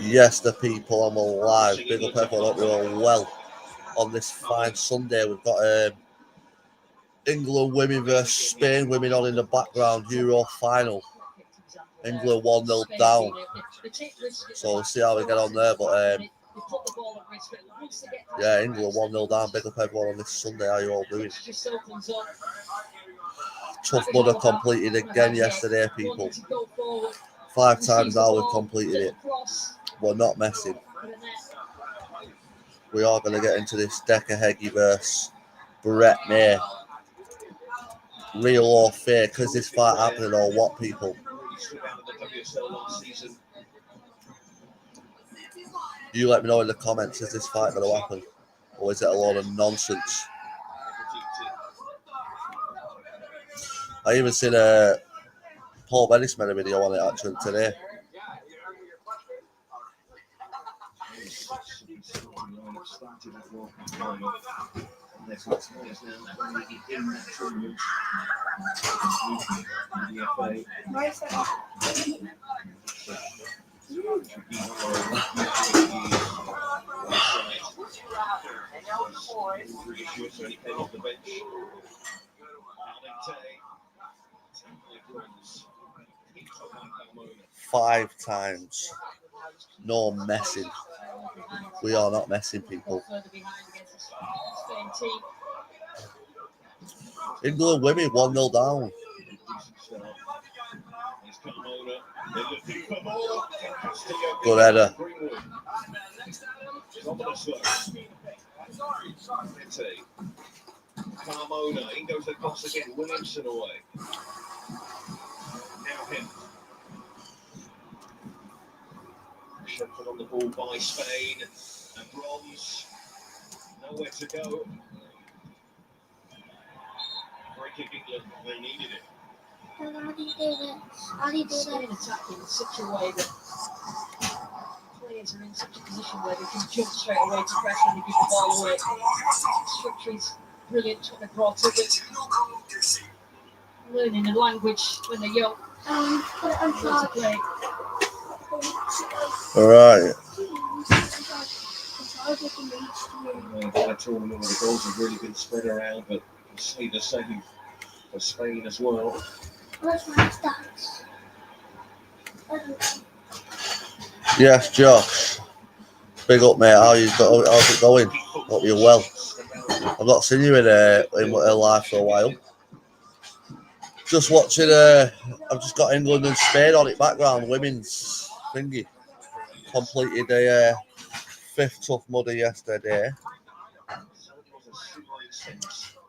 Yes, the people, I'm alive. Big up everyone, hope you're all well. On this fine Sunday, we've got England women versus Spain women on in the background, Euro final. England 1-0 down. So we'll see how we get on there. But yeah, England 1-0 down. Big up everyone on this Sunday. How you all doing? Tough Mudder completed again yesterday, people. 5 times now we've completed it. We're not messing. We are going to get into this Decca Heggie versus Brett May. Real or fake? Is this fight happening or what, people? You let me know in the comments, is this fight going to happen? Or is it a load of nonsense? I even seen Paul Bennis made a video on it actually today. Five times. No messing. We are not messing, people. England women 1-0 down. Good header. Carmona, in goes the cross again, Williamson away. Now him. Pressure put on the ball by Spain. And Bronze. Nowhere to go. Free kick England, they needed it. Spain attacking in such a way that players are in such a position where they can jump straight away to press when they give the ball away. Structure is brilliant what they brought to it. Learning a language when they're young. To play. All right. The tournament where the goals have really been spread around, but we'll see the same for Spain as well. Yes, Josh. Big up, mate. How's it going? Hope you're well. I've not seen you in live for a while. Just watching. I've just got England and Spain on it background. Women's thingy completed a 5th Tough Mudder yesterday,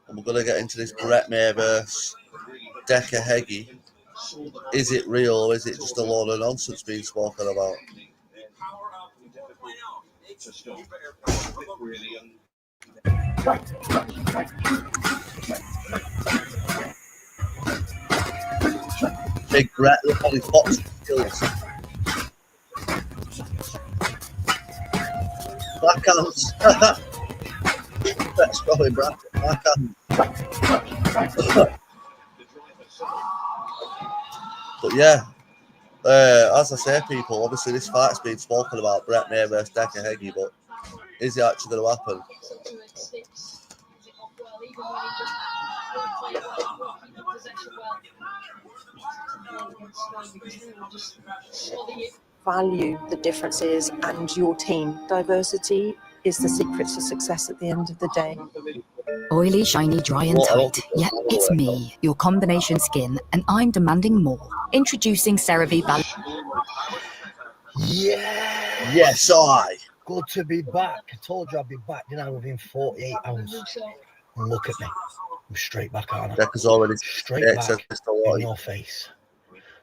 and we're gonna get into this Brett May versus Decca Heggie. Is it real or is it just a load of nonsense being spoken about? Big Brett, look at his boxing skills. Backhands. Let's go in bracket. Backhand. But yeah, as I say, people, obviously this fight's been spoken about, Brett May versus Decca Heggie, but is it actually going to happen? Value the differences and your team. Diversity is the secret to success at the end of the day. Oily, shiny, dry and tight. Yeah, it's me, your combination skin, and I'm demanding more. Introducing CeraVe Balance. Yeah. Yes, I. Good to be back. I told you I'd be back, didn't I, within 48 hours. And look at me. I'm straight back on. Decca's already straight back in your face.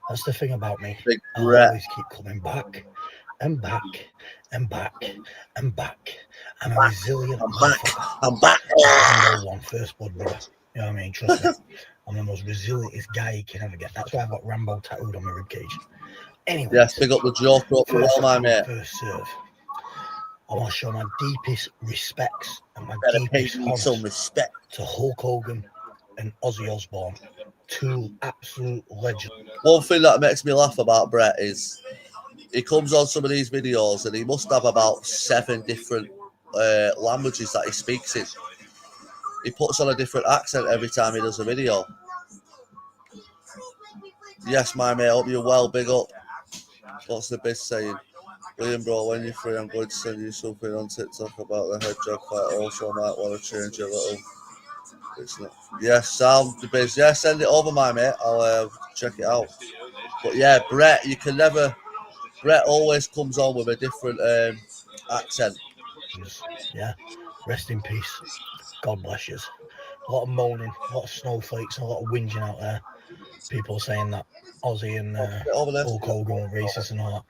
That's the thing about me. Big I Brett. always keep coming back and back and back and back. I'm a resilient. I'm back. I'm one first blood brother. You know what I mean? Trust me. I'm the most resilientest guy you can ever get. That's why I've got Rambo tattooed on my ribcage. Anyway. Yes, big up the Joker up well, my mate. First serve. I want to show my deepest respects and my deepest some respect to Hulk Hogan and Ozzy Osbourne. 2 absolute legends. One thing that makes me laugh about Brett is he comes on some of these videos and he must have about 7 different languages that he speaks in. He puts on a different accent every time he does a video. Yes, my mate, hope you're well, big up. What's the biz saying? William, bro, when you're free, I'm going to send you something on TikTok about the hedgehog fight. Also, I might want to change a little. It's not. Yes, sound the biz. Yeah, send it over, my mate. I'll check it out. But yeah, Brett, you can never. Brett always comes on with a different accent. Yeah, rest in peace. God bless you. A lot of moaning, a lot of snowflakes, and a lot of whinging out there. People saying that Aussie and Hulk Hogan were racist and all that.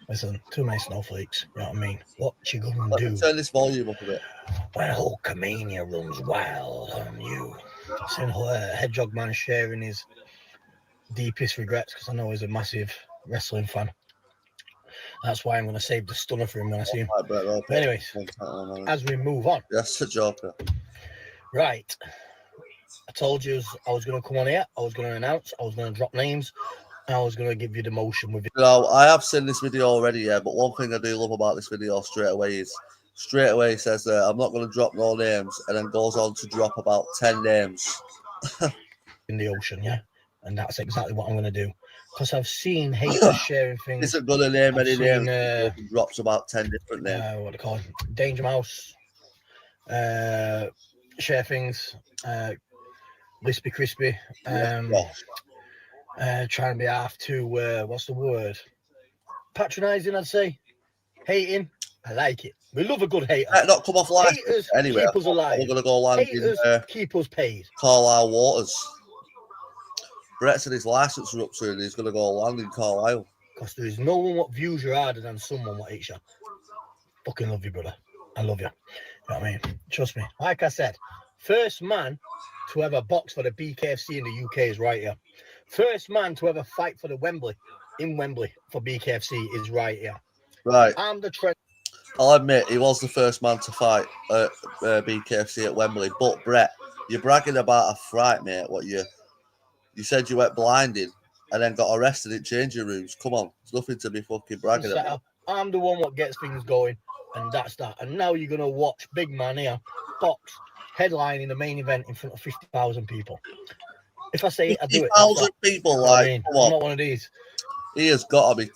Listen, too many snowflakes. You know what I mean? What you gonna Let do? me turn this volume up a bit. When Hulkamania runs wild on you. Seen Hedgehog Man sharing his deepest regrets because I know he's a massive wrestling fan. That's why I'm going to save the stunner for him when I see him. But anyways, as we move on. That's the Joker. Right. I told you I was going to come on here. I was going to announce. I was going to drop names. And I was going to give you the motion with it. No, I have seen this video already, yeah. But one thing I do love about this video straight away is he says I'm not going to drop no names, and then goes on to drop about 10 names in the ocean, yeah. And that's exactly what I'm going to do. Because I've seen haters sharing things. Isn't going to name any names. Drops about 10 different names. What do you call it? Danger Mouse. Share things. Lispy Crispy. Trying to be half too, what's the word? Patronising, I'd say. Hating. I like it. We love a good hater. Not come off live. Haters anyway, keep us alive. We're going to go land haters in keep us paid. Carlisle waters. Brett said his license was up soon. He's going to go land in Carlisle. Because there is no one what views you harder than someone what hates you. Fucking love you, brother. I love you. You know what I mean? Trust me. Like I said, first man to ever box for the BKFC in the UK is right here. First man to ever fight for the Wembley for BKFC is right here. Right. I'm the trend. I'll admit he was the first man to fight at BKFC at Wembley. But Brett, you're bragging about a fright, mate. What you said you went blinding and then got arrested in changing rooms. Come on, there's nothing to be fucking bragging about. I'm the one what gets things going, and that's that. And now you're gonna watch big man here box headlining the main event in front of 50,000 people. If I say it, I do it. 50,000 people, like, I mean, come on. I'm not one of these. He has got to be.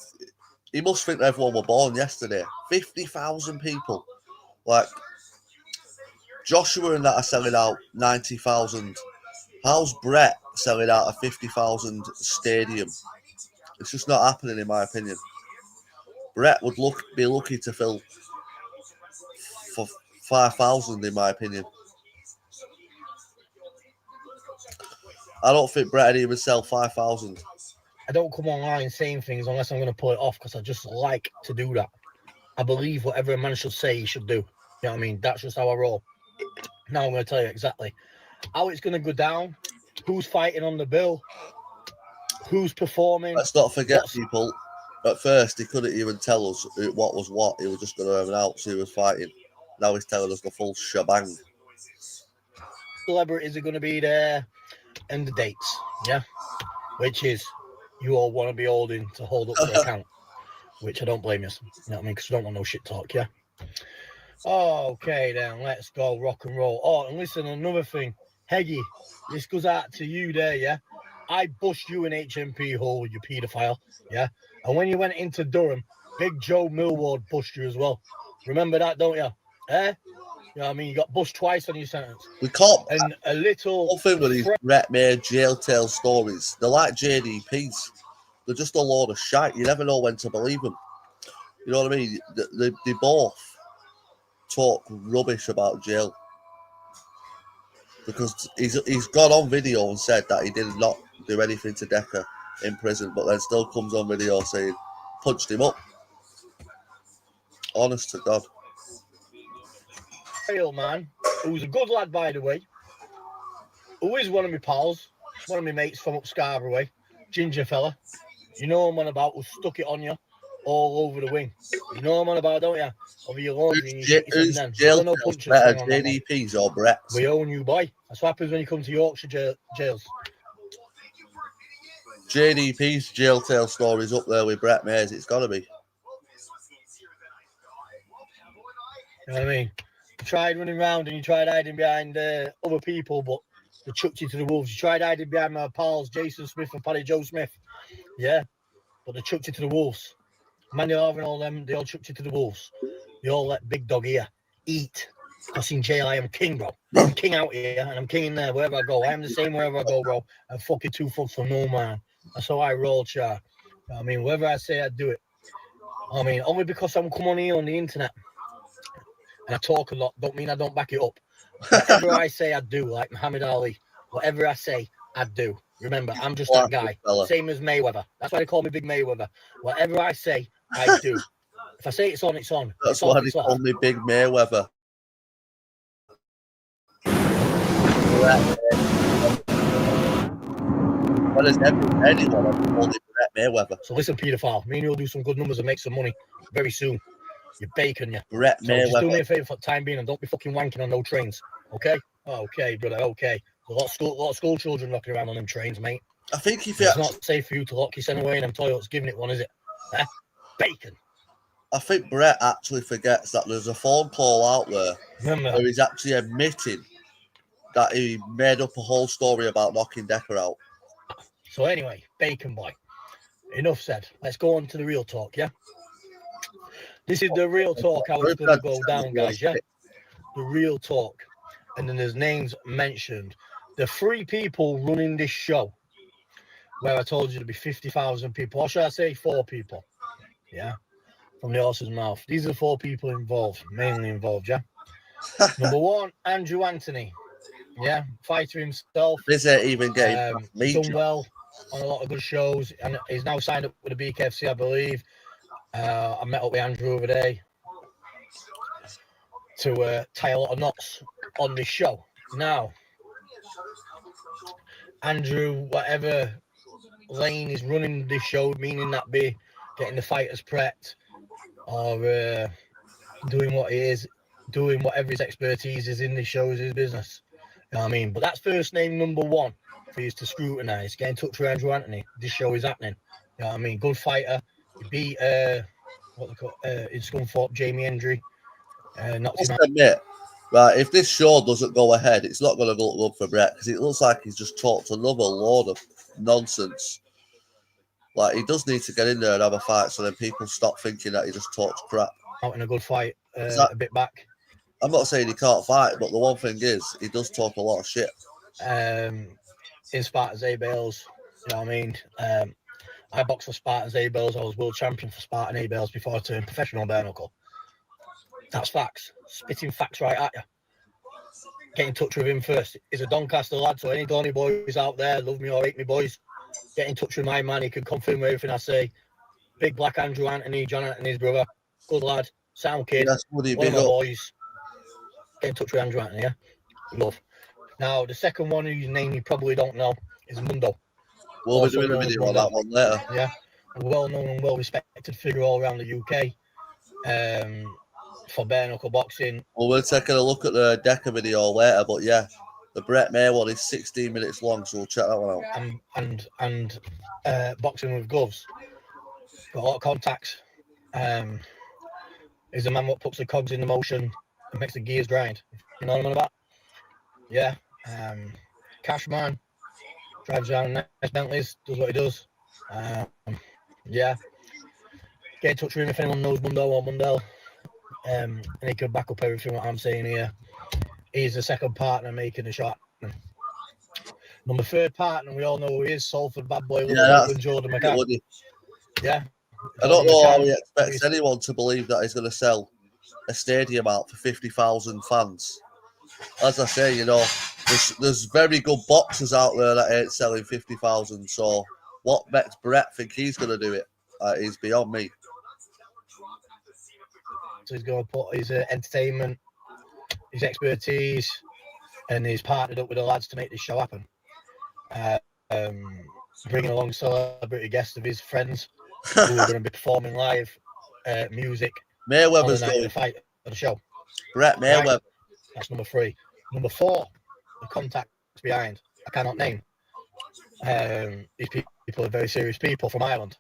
He must think everyone were born yesterday. 50,000 people. Like, Joshua and that are selling out 90,000. How's Brett selling out a 50,000 stadium? It's just not happening, in my opinion. Brett would be lucky to fill for 5,000, in my opinion. I don't think Brett would even sell 5,000. I don't come online saying things unless I'm going to pull it off because I just like to do that. I believe whatever a man should say, he should do. You know what I mean? That's just how I roll. Now I'm going to tell you exactly how it's going to go down, who's fighting on the bill, who's performing. Let's not forget, people, at first he couldn't even tell us what was what. He was just going to announce who was fighting. Now he's telling us the full shebang. Celebrities are going to be there and the dates, yeah? Which is you all want to be holding to hold up the account, which I don't blame you. You know what I mean? Because I don't want no shit talk, yeah? Okay, then, let's go rock and roll. Oh, and listen, another thing. Heggie, this goes out to you there, yeah? I bust you in HMP hole, you paedophile, yeah? And when you went into Durham, Big Joe Millward bust you as well. Remember that, don't you? Eh? You know what I mean? You got bust twice on your sentence. We can't. And a little... One thing with these Brett-made jail tale stories, they're like JDPs. They're just a load of shite. You never know when to believe them. You know what I mean? They both talk rubbish about jail. Because he's gone on video and said that he did not do anything to Decca in prison, but then still comes on video saying, punched him up. Honest to God. Real man, who's a good lad, by the way, who is one of my pals, one of my mates from up Scarborough way, ginger fella. You know him on about who stuck it on you all over the wing. You know him on about, don't you? Over your laundry and you Who's then. jail No better, JDPs or Brett's? We own you, boy. That's what happens when you come to Yorkshire jails. JDP's jail tale stories up there with Brett Mays. It's got to be. You know what I mean? You tried running around and you tried hiding behind other people, but they chucked you to the wolves. You tried hiding behind my pals, Jason Smith and Paddy Joe Smith. Yeah, but they chucked you to the wolves. Manuel Harvey and all them, they all chucked you to the wolves. They all let Big Dog here eat. Because in jail, I am king, bro. I'm king out here, and I'm king in there wherever I go. I am the same wherever I go, bro. I'm fucking 2 fucks for no man. That's how I roll, char. I mean, whatever I say, I do it. I mean, only because I'm come on here on the internet and I talk a lot, don't mean I don't back it up. Whatever I say, I do, like Muhammad Ali. Whatever I say, I do. Remember, I'm just that guy. Same as Mayweather. That's why they call me Big Mayweather. Whatever I say, I do. If I say it's on, it's on. That's why they call me Big Mayweather. What is anyone called it Brett Mayweather? So listen, paedophile, me and you'll do some good numbers and make some money very soon. You're bacon, you. Brett So Mayweather. just do me a favour for the time being and don't be fucking wanking on no trains, okay? Okay, brother, okay. A lot of school children knocking around on them trains, mate. I think if it's not safe for you to lock your son away in them toilets giving it one, is it? Bacon. I think Brett actually forgets that there's a phone call out there where he's actually admitting that he made up a whole story about knocking Decca out. So anyway, Bacon Boy, enough said. Let's go on to the real talk, yeah? This is the real talk, how it's going to go down, guys, yeah? The real talk. And then there's names mentioned. The 3 people running this show, where I told you to be 50,000 people, or should I say 4 people? Yeah? From the horse's mouth. These are the 4 people involved, mainly involved, yeah? Number 1, Andrew Anthony. Yeah, fighter himself. Is it even getting done well on a lot of good shows, and he's now signed up with the BKFC, I believe. I met up with Andrew over there to tie a lot of knots on this show. Now, Andrew, whatever lane is running this show, meaning that be getting the fighters prepped or doing what he is, doing whatever his expertise is in this show is his business. You know what I mean? But that's first name number 1 for you to scrutinise. Get in touch with Andrew Anthony. This show is happening. You know what I mean? Good fighter. He beat what they call in Scunthorpe, Jamie Hendry. Admit, right, if this show doesn't go ahead, it's not going to look good for Brett because it looks like he's just talked another load of nonsense. Like, he does need to get in there and have a fight so then people stop thinking that he just talks crap. Out in a good fight, a bit back. I'm not saying he can't fight, but the one thing is, he does talk a lot of shit. In Spartans A-Bales, you know what I mean? I boxed for Spartans A-Bales. I was world champion for Spartan A-Bales before I turned professional bare knuckle. That's facts. Spitting facts right at you. Get in touch with him first. He's a Doncaster lad, so any Donny boys out there, love me or hate me boys, get in touch with my man. He can confirm everything I say. Big Black Andrew Anthony, John Anthony's brother. Good lad. Sound kid. Yes, one of my boys. Get in touch with Andrew Anthony, yeah? Love. Now, the second one whose name you probably don't know is Mundo. We'll be doing a video on that one later. Yeah. A well-known and well-respected figure all around the UK for bare knuckle boxing. Well, we're taking a look at the Decca video later, but yeah, the Brett May one is 16 minutes long, so we'll check that one out. And boxing with gloves. Got a lot of contacts. Is the man what puts the cogs in the motion and makes the gears grind. You know what I'm on about? Yeah. Cash man. Drives around nice Bentleys, does what he does. Yeah. Get in touch with him if anyone knows Mundo or Mundell. And he can back up everything what I'm saying here. He's the second partner making the shot. Number 3 partner, we all know who he is, Salford bad boy, Jordan McCann. Yeah. I don't know how he expects anyone to believe that he's going to sell a stadium out for 50,000 fans. As I say, you know, there's very good boxers out there that ain't selling 50,000. So what makes Brett think he's going to do it is beyond me. So he's going to put his entertainment, his expertise, and he's partnered up with the lads to make this show happen. Bringing along celebrity guests of his friends who are going to be performing live music. Mayweather's going to fight at the show. Brett Mayweather. Right. That's number 3. Number 4, the contacts behind. I cannot name. These people are very serious people from Ireland.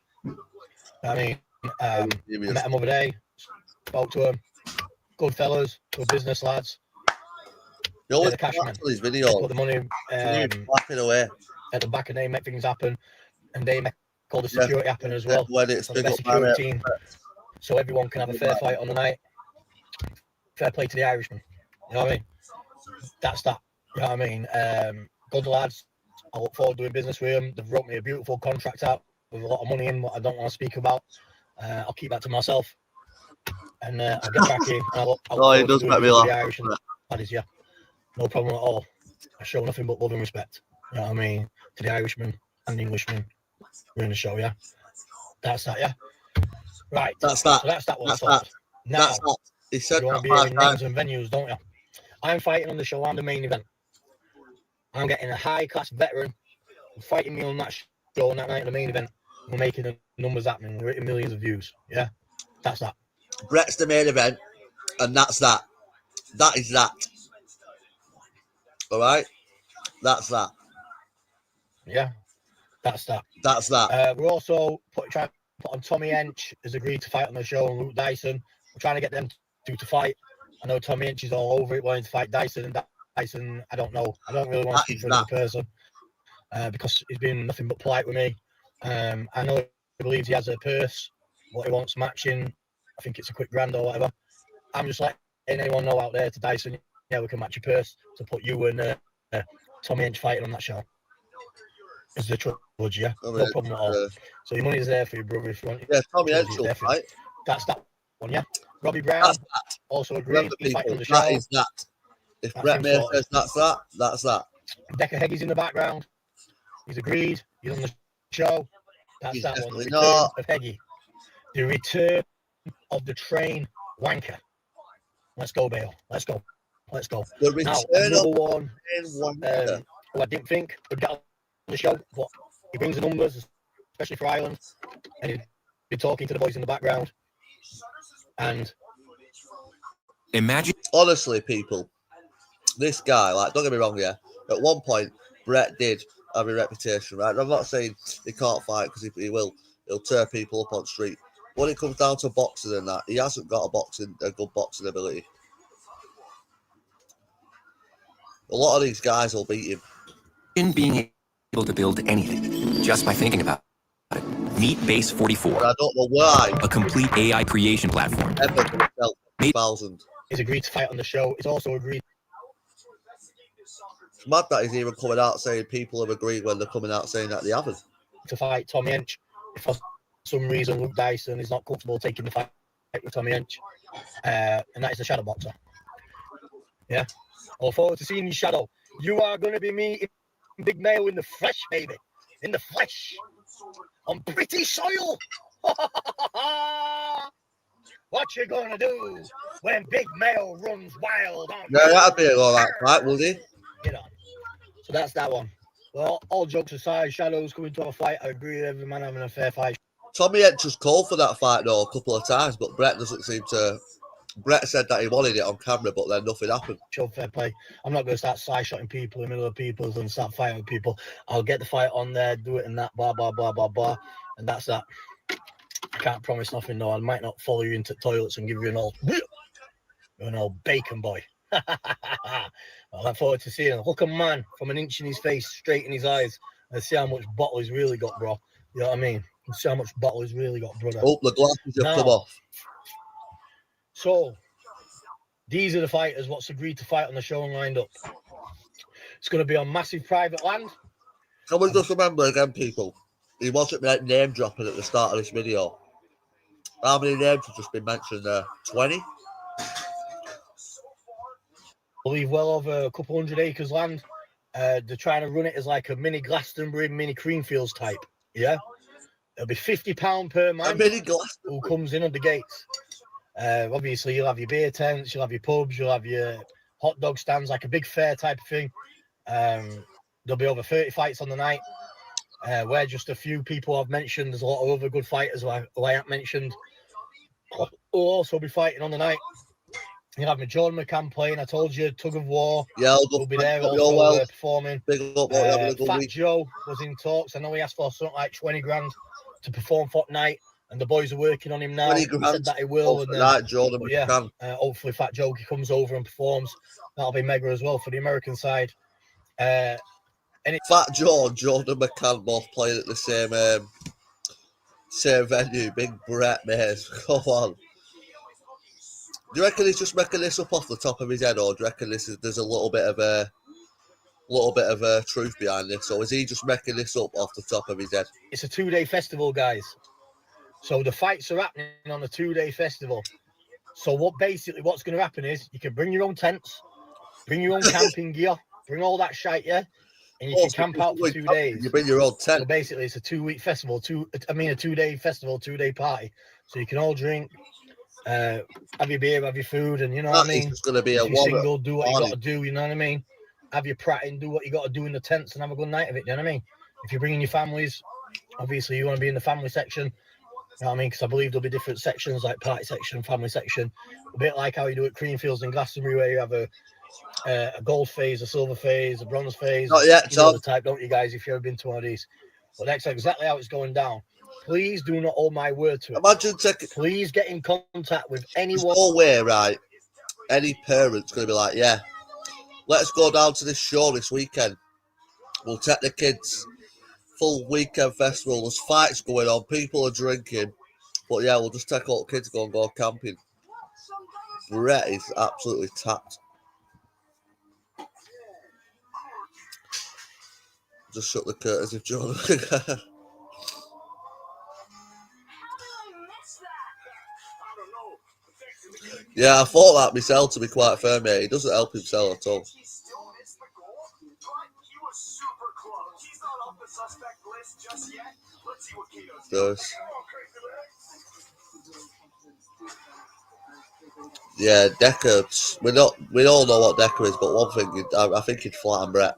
I mean, I met them over there, spoke to them. good fellas, good business lads. You always the cash put man. these They videos. put the money Clapping away. at the back, and they make things happen, and they make all the security happen as well. When it's So the big best up my security team, so everyone can have a fair fight on the night. Fair play to the Irishman. You know what I mean? That's that. You know what I mean? Good lads. I look forward to doing business with them. They've wrote me a beautiful contract out with a lot of money in, what I don't want to speak about. I'll keep that to myself. And I'll get back in. It does make me laugh. The Irish and ladies, yeah. No problem at all. I show nothing but love and respect. You know what I mean? To the Irishman and the Englishman. We're in the show, yeah? That's that, yeah? Right. That's that. So that's that one. That's that. Now, that's that. He said you want to be hearing names and venues, don't you? I'm fighting on the show. I'm the main event. I'm getting a high-class veteran fighting me on that show on that night in the main event. We're making the numbers happening. We're hitting millions of views. Yeah? That's that. Brett's the main event, and that's that. That is that. All right? That's that. Yeah? That's that. That's that. We're also trying to put on Tommy Hench has agreed to fight on the show, and Luke Dyson. We're trying to get them two to fight. I know Tommy Hench is all over it, wanting to fight Dyson, and Dyson, I don't know. I don't really want to speak for another person because he's been nothing but polite with me. I know he believes he has a purse, what he wants matching. I think it's a quick grand or whatever. I'm just letting anyone know out there to Dyson, yeah, we can match your purse to put you and Tommy Hench fighting on that show. It's the trilogy, yeah? No problem at all. So your money's there for your brother if you want. Yeah, Tommy Hench will fight. That's that one, yeah? Robbie Brown also agreed. He's fighting on the show. That is that. If Brett Mayer says that's that, that's that. Decca Heggie's in the background. He's agreed. He's on the show. That's that one. The return of Heggie. The return of the train wanker. Let's go, Bale. Let's go. Let's go. The return now, of one who I didn't think would get on the show, but he brings the numbers, especially for Ireland, and he'd be talking to the boys in the background. And imagine, honestly, people, this guy, like, don't get me wrong, yeah. At one point, Brett did have a reputation, right? I'm not saying he can't fight because he will. He'll tear people up on the street. When it comes down to boxing and that, he hasn't got a good boxing ability. A lot of these guys will beat him. in being able to build anything just by thinking about it. Meet Base 44. I don't know why. A complete AI creation platform. Ever going to sell 1,000. He's agreed to fight on the show. He's also agreed. It's mad that he's even coming out saying people have agreed when they're coming out saying that they haven't. To fight Tommy Hench. If for some reason Luke Dyson is not comfortable taking the fight with Tommy Hench, and that is the shadow boxer. Yeah. I look forward to seeing you, Shadow. You are going to be meeting Big Mayo in the flesh, baby. In the flesh. On British soil. What you going to do when Big Mayo runs wild on Yeah, that'd be all that fight, would he? Get on. So that's that one. Well, all jokes aside, Shadow's coming to have a fight. I agree with every man having a fair fight. Tommy Hench has called for that fight though a couple of times, but Brett doesn't seem to. Brett said that he wanted it on camera, but then nothing happened. Show fair play. I'm not going to start side-shotting people in the middle of people and start fighting with people. I'll get the fight on there, do it and that, blah, blah, blah, blah, blah. And that's that. I can't promise nothing, though. I might not follow you into toilets and give you an old bacon boy. I look forward to seeing him. Look a man from an inch in his face, straight in his eyes, and see how much bottle he's really got, bro. You know what I mean? And see how much bottle he's really got, brother. Oh, the glasses have come off. So, these are the fighters what's agreed to fight on the show and lined up. It's going to be on massive private land. Can we just remember again, people? He wasn't name dropping at the start of this video. How many names have just been mentioned there? 20? I believe well over a couple hundred acres land. They're trying to run it as like a mini Glastonbury, mini Creamfields type. Yeah? It'll be £50 per man who comes in on the gates. Obviously, you'll have your beer tents, you'll have your pubs, you'll have your hot dog stands, like a big fair type of thing. There'll be over 30 fights on the night. Where just a few people I've mentioned, there's a lot of other good fighters who I haven't mentioned who'll also be fighting on the night. You'll have Jordan McCann playing. I told you, Tug of War will be there also performing. Big up, Fat Joe was in talks. I know he asked for something like 20 grand to perform for night. and the boys are working on him now. 20 He grand. said that he will. And Right, Jordan but yeah, McCann. hopefully Fat Jokey comes over and performs. That'll be mega as well for the American side. Fat Joe and Jordan McCann both playing at the same venue. Big Brett, mate. Come on. Do you reckon he's just making this up off the top of his head, or do you reckon there's a little bit of a truth behind this, or is he just making this up off the top of his head? It's a 2-day festival, guys. So the fights are happening on a 2-day festival. So what's going to happen is you can bring your own tents, bring your own camping gear, bring all that shite, yeah, and you can camp out for 2 days. You bring your own tent. So basically, it's a 2-week festival. A 2-day festival, 2-day party. So you can all drink, have your beer, have your food, and you know what I mean. It's going to be if you're single, do what you got to do. You know what I mean. Have your pratting, do what you got to do in the tents, and have a good night of it. You know what I mean. If you're bringing your families, obviously you want to be in the family section. You know what I mean? Because I believe there'll be different sections, like party section, family section. A bit like how you do at Creamfields and Glastonbury, where you have a gold phase, a silver phase, a bronze phase. Not yet, you know the type, don't you guys, if you've ever been to one of these. But that's exactly how it's going down. Please do not hold my word to it. Imagine Please get in contact with anyone. There's no way, right? Any parent's going to be like, yeah, let's go down to this show this weekend. We'll take the kids. Full weekend festival. There's fights going on. People are drinking. But yeah, we'll just take all the kids and go camping. Brett is absolutely tapped. Just shut the curtains if Jordan. Yeah, I thought that myself, to be quite fair, mate. He doesn't help himself at all. Does. Yeah, Decca. We all know what Decca is, but one thing, I think he'd flatten Brett.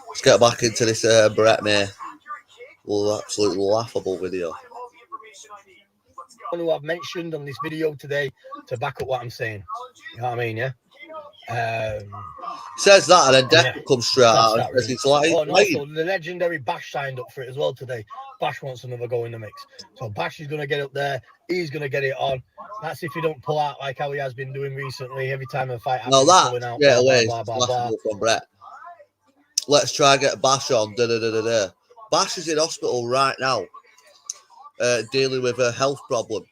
Let's get back into this Brett, mate. Absolutely laughable video. Who I've mentioned on this video today to back up what I'm saying. You know what I mean, yeah? Says that, and then Decca comes straight out and says it's like. Oh, and also, the legendary Bash signed up for it as well today. Bash wants another go in the mix. So Bash is going to get up there. He's going to get it on. That's if he don't pull out like how he has been doing recently. Every time a fight happens, pulling out. Yeah, away. Blah, blah, blah, blah. From Brett. Let's try and get Bash on. Bash is in hospital right now, dealing with a health problem.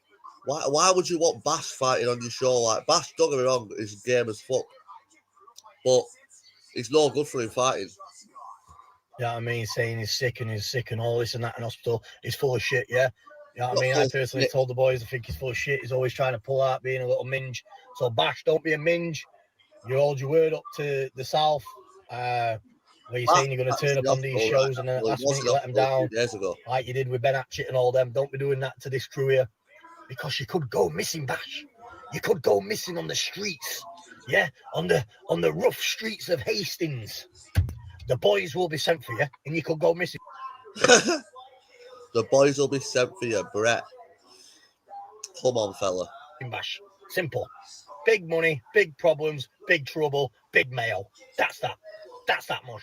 Why would you want Bash fighting on your show? Like, Bash, don't get me wrong, is game as fuck, but it's no good for him fighting. Yeah, you know what I mean, saying he's sick and all this and that in hospital. He's full of shit, yeah. You know what I mean? I personally told the boys I think he's full of shit. He's always trying to pull out, being a little minge. So Bash, don't be a minge. You hold your word up to the South. Where you're saying you're going to turn up on these shows and then at last minute you let them down, like you did with Ben Hatchett and all them. Don't be doing that to this crew here, because you could go missing, Bash. You could go missing on the streets, yeah, on the rough streets of Hastings. The boys will be sent for you, and you could go missing. The boys will be sent for you, Brett. Come on, fella. Bash. Simple. Big money, big problems, big trouble, big mail. That's that. That's that much.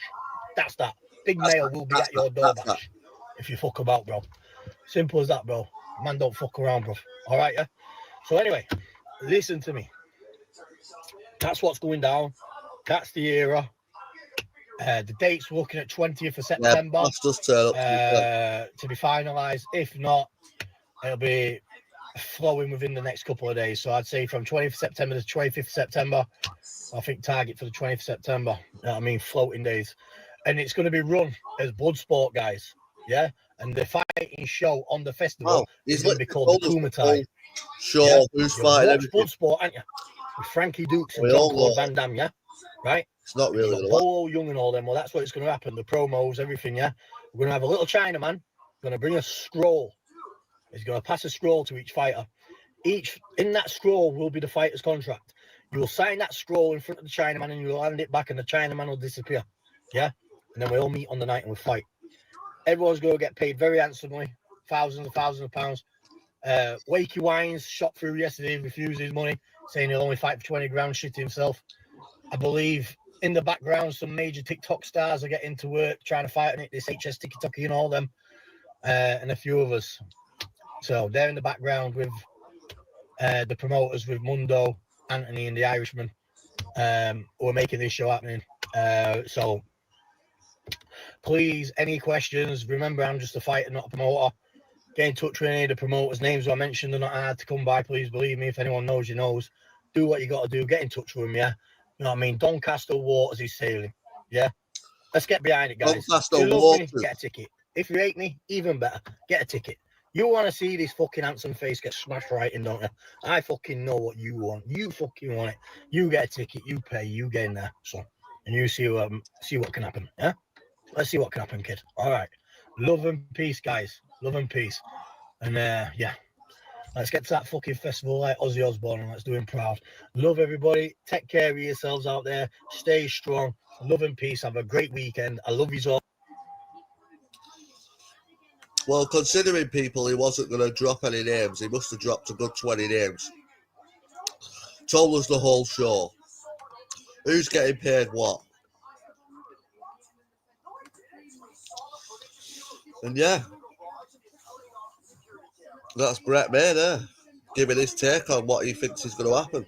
That's that. Big mail will be at your door, Bash. If you fuck about, bro. Simple as that, bro. Man, don't fuck around, bro. All right, yeah? So anyway, listen to me. That's what's going down. That's the era. The date's looking at 20th of September. Yeah, just turn up to be finalised. If not, it'll be flowing within the next couple of days. So I'd say from 20th September to 25th September. I think target for the 20th September. You know what I mean? Floating days. And it's going to be run as Bloodsport, guys. Yeah? And the fighting show on the festival is going to be called the Kumatai. Sure, yeah? Who's fighting? Bloodsport, aren't you? With Frankie Dukes and Jean-Claude Van Damme, yeah? Right? It's not really Bolo Young and all them. Well, that's what's going to happen. The promos, everything, yeah? We're going to have a little Chinaman. Going to bring a scroll. He's going to pass a scroll to each fighter. In that scroll will be the fighter's contract. You will sign that scroll in front of the Chinaman and you will hand it back and the Chinaman will disappear. Yeah? And then we all meet on the night and we'll fight. Everyone's going to get paid very handsomely. Thousands of pounds. Wakey Wines shot through yesterday, refused his money, saying he'll only fight for 20 grand, shit himself. I believe in the background, some major TikTok stars are getting to work trying to fight on it. This HS TikTok and all them, and a few of us. So they're in the background with the promoters, with Mundo, Anthony, and the Irishman, who are making this show happening. So please, any questions? Remember, I'm just a fighter, not a promoter. Get in touch with any of the promoters' names I mentioned. They're not hard to come by. Please believe me. If anyone knows, you knows. Do what you got to do. Get in touch with them. Yeah, you know what I mean. Doncaster waters is sailing. Yeah, let's get behind it, guys. Doncaster If you love waters. me, get a ticket. If you hate me, even better. Get a ticket. You want to see this fucking handsome face get smashed right in, don't you? I fucking know what you want. You fucking want it. You get a ticket. You pay. You get in there. So, and you see what can happen. Yeah, let's see what can happen, kid. All right. Love and peace, guys. Love and peace. And yeah, let's get to that fucking festival like Ozzy Osbourne and let's do him proud. Love everybody. Take care of yourselves out there. Stay strong. Love and peace. Have a great weekend. I love you all. Well, considering people, he wasn't going to drop any names. He must have dropped a good 20 names. Told us the whole show. Who's getting paid what? And yeah, that's Brett May there, giving his take on what he thinks is going to happen.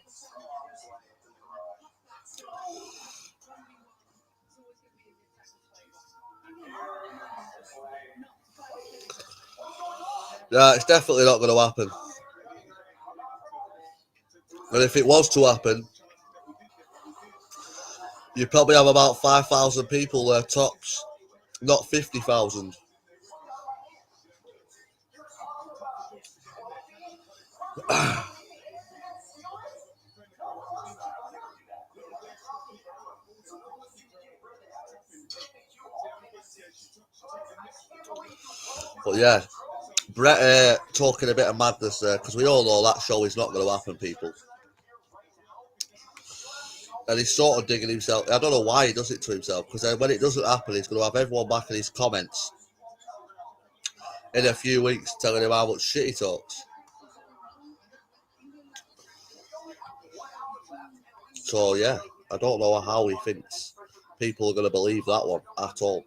Yeah, it's definitely not going to happen. And if it was to happen, you'd probably have about 5,000 people there tops, not 50,000. But yeah, Brett talking a bit of madness there, because we all know that show is not going to happen, people. And he's sort of digging himself. I don't know why he does it to himself, because when it doesn't happen, he's going to have everyone back in his comments in a few weeks telling him how much shit he talks. So yeah, I don't know how he thinks people are going to believe that one at all.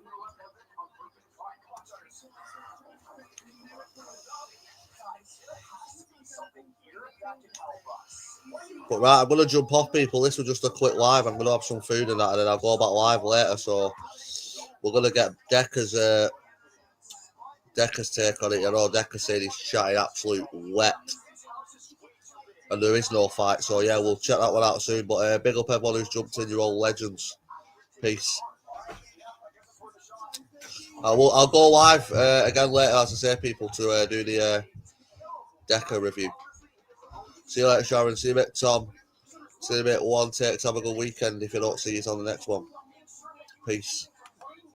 But right, I'm going to jump off, people. This was just a quick live. I'm going to have some food and that, and then I'll go back live later. So we're going to get Decca's take on it. You know, Decca said he's chatting absolute wet. And there is no fight. So yeah, we'll check that one out soon. But big up everyone who's jumped in, you're all legends. Peace. I'll go live again later, as I say, people, to do the Decca review. See you later, Sharon. See you a bit, Tom. See you a bit, One Takes. Have a good weekend if you don't see us on the next one. Peace.